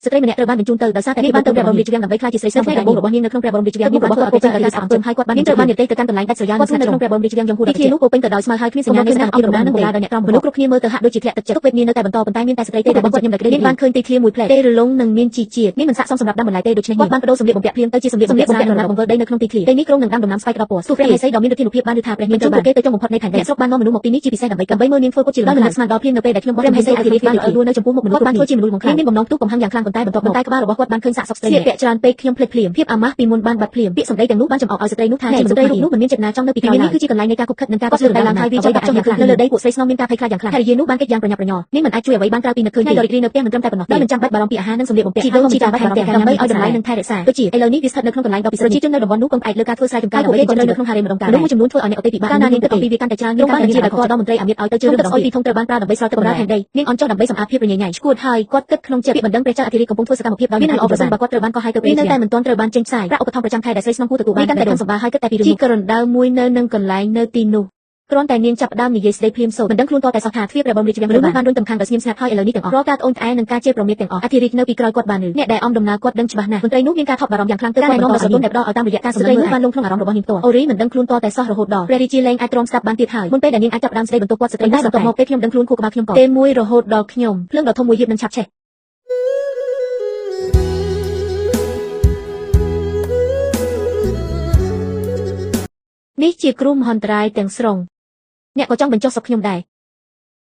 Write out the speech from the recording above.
ស្ត្រីម្នាក់ត្រូវបានបញ្ជូនទៅដោយសារតែនាងបានទៅព្រះបរមរាជវាំងដើម្បីក្លាយជាស្រីស្នំក្នុងដំបូងរបស់នាងនៅក្នុងព្រះបរមរាជវាំងនេះរបស់គាត់ពេញទៅដោយសារអំពើហើយគាត់បាននាងត្រូវបាននិយាយទៅកាន់កន្លែងដាច់ស្រយាលគាត់នៅក្នុងព្រះបរមរាជវាំងយងហួរទីធ្លានោះពោពេញទៅដោយស្មៅហើយគ្មានសញ្ញានៃស្នាមអប់រំណានឹងបម្រើដល់អ្នកក្រមនុស្សគ្រប់គ្នាមើលទៅហាក់ដូចជាធ្លាក់ទឹកចិត្តទុកវេទនាងនៅតែបន្តប៉ុន្តែមានតែស្ត្រីទេរបស់គាត់ខ្ញុំដែលនាងបានឃើញទីធ្លាមួយផ្លែតទេរលុងនិងមានជីជាតិនេះមិនស័ក្តិសមសម្រាប់ដាំបន្លែទេដូច្នេះគាត់បានបដូរសម្លៀកបំពាក់ភ្លាមទៅជាសម្លៀកបំពាក់ស្រាលរលបង្វិលដីនៅក្នុងទីធ្លាទីនេះក្រុងនឹងដាំដំណាំស្វាយក្រពណ៌ទោះព្រះឥសីដ៏មានឫទ្ធិនុភាពបានឮថាព្រះនាងត្រូវបានគេទៅចុងបំផុតនៃខេត្តអ្នកស្រុកបាននាំមនុស្សមកទីនេះជាពិសេសដើម្បីមើលនាងធ្វើគុតជាដំណើរស្មានដល់ភ្លាមនៅពេលដែលខ្ញុំព្រះឥសីអធិរាជបានលើនៅចំពោះមុខមនុស្សបានធ្វើជាមនុស្សបង្ខាំមានបំណងទូកំហឹងយ៉ាងខ្លាំងប៉ុន្តែបន្ទាប់មកក្បាលរបស់គាត់បានឃើញសាកសពស្ត្រីស្លៀកពាក់ច្រើនពេកខ្ញុំភ្លេចភ្លាមភាពអាម៉ាស់ពីមុនបានបាត់ភ្លាមពាក្យសម្ដីទាំងនោះបានចំអកឲ្យស្ត្រីនោះថាជាមនុស្សរូបនោះមិនមានចេតនាចង់នៅពីក្រោយនេះគឺជាកន្លែងនៃការគុកខិតនិងការកត់សម្ដែងឡើងហើយវាចុះដាក់ចុះយ៉ាងខ្លាំងនៅលើដីពួកស្រីស្នំមានការភ័យខ្លាចយ៉ាងខ្លាំងហេតុយានោះបានកិច្ចយ៉ាងប្រញាប់ប្រញាល់នេះមិនអាចជួយអ្វីបានក្រៅពីនឹកឃើញទីដ៏រីករាយនៅផ្ទះមិនត្រឹមតែប៉ុណ្ណោះដោយមិនចាំបាច់បារម្ភពីអាហារនិងសម្លៀកបំពាក់ជីវិតជីតាបាត់ទាំងដើម្បីឲ្យតម្លៃនិងថែរក្សាដូចជាឥឡូវនេះវាស្ថិតនៅក្នុងកន្លែងដ៏ពិសេសប្រជាជននៅតំបន់នោះពឹងផ្អែកលើការធ្វើស្រែចម្ការដើម្បីគេនៅក្នុងហារេមម្ដងការមួយចំនួនធ្វើឲ្យអ្នកអតីតពិបាកកាលណានាងគិតអំពីវាកាន់តែច្រើននាងបានជាដោយគាត់ដល់មន្ត្រីអាមាត្យឲ្យទៅជឿរឿងដ៏ស្អុយទីធំត្រូវបានប្រើដើម្បីស្រោចទឹកបម្រើផែនដីនាងអន់ចុះដើម្បីសម្អាតភាពរញ៉ៃឈួតហើយគាត់គិតក្នុងចិត្តពាក្យបណ្ដឹងព្រះចៅអធិរាជកំពុងធ្វើសកម្មភាពដោយមានល្អប្រសិនបើគាត់ត្រូវបានកោះហើយទៅពេលនេះតែមិនទាន់ត្រូវបានចេញផ្សាយប្រាក់ឧបត្ថម្ភប្រចាំខែដែលស្រីស្នំគូទទួលបានកាន់តែដុំសម្បាហើយគិតតែពីរឿងជីករណ្ដៅមួយនៅនឹងកន្លែងនៅទីនោះគ្រាន់តែនាងចាប់ផ្ដើមនិយាយស្ដីភ្លាមសូត្រមិនដឹងខ្លួនតតែសោះថាទ្វារព្រះបរមរាជវាំងមនុស្សបានរុញទំខាំងដោយស្ងៀមស្ងាត់ហើយឥឡូវនេះទាំងអស់រាល់ការត្អូញត្អែនិងការជេរប្រមាថទាំងអស់អធិរាជនៅពីក្រោយគាត់បានឬអ្នកដែលអំដំណើរគាត់ដឹងច្បាស់ណាស់មន្ត្រីនោះមានការថប់បារម្ភយ៉ាងខ្លាំងទៅការណែនាំរបស់សន្ទុនដែលផ្ដល់ឲ្យតាមរយៈការសម្ដែងនោះបានលងក្នុងអារម្មណ៍របស់នាងផ្ទាល់អូរីមិនដឹងខ្លួនតតែសោះរហូតដល់ព្រះរាជាលែងអាចទ្រាំស្ដាប់បានទៀតហើយមុនពេលដែលនាងអាចចាប់ផ្ដើមស្ដីបន្ទោសគាត់ស្ត្រីដែរបន្ទាប់មកពេលខ្ញុំដឹងខ្លួនខួរក្បាលខ្ញុំក៏ទេមួយរហូតដល់ខ្ញុំភ្លើងដ៏ធំមួយហៀបនឹងឆាប់ឆេះនេះជាគ្រោះមហន្តរាយទាំងស្រុងអ្នកក៏ចង់បញ្ចុះសពខ្ញុំដែរ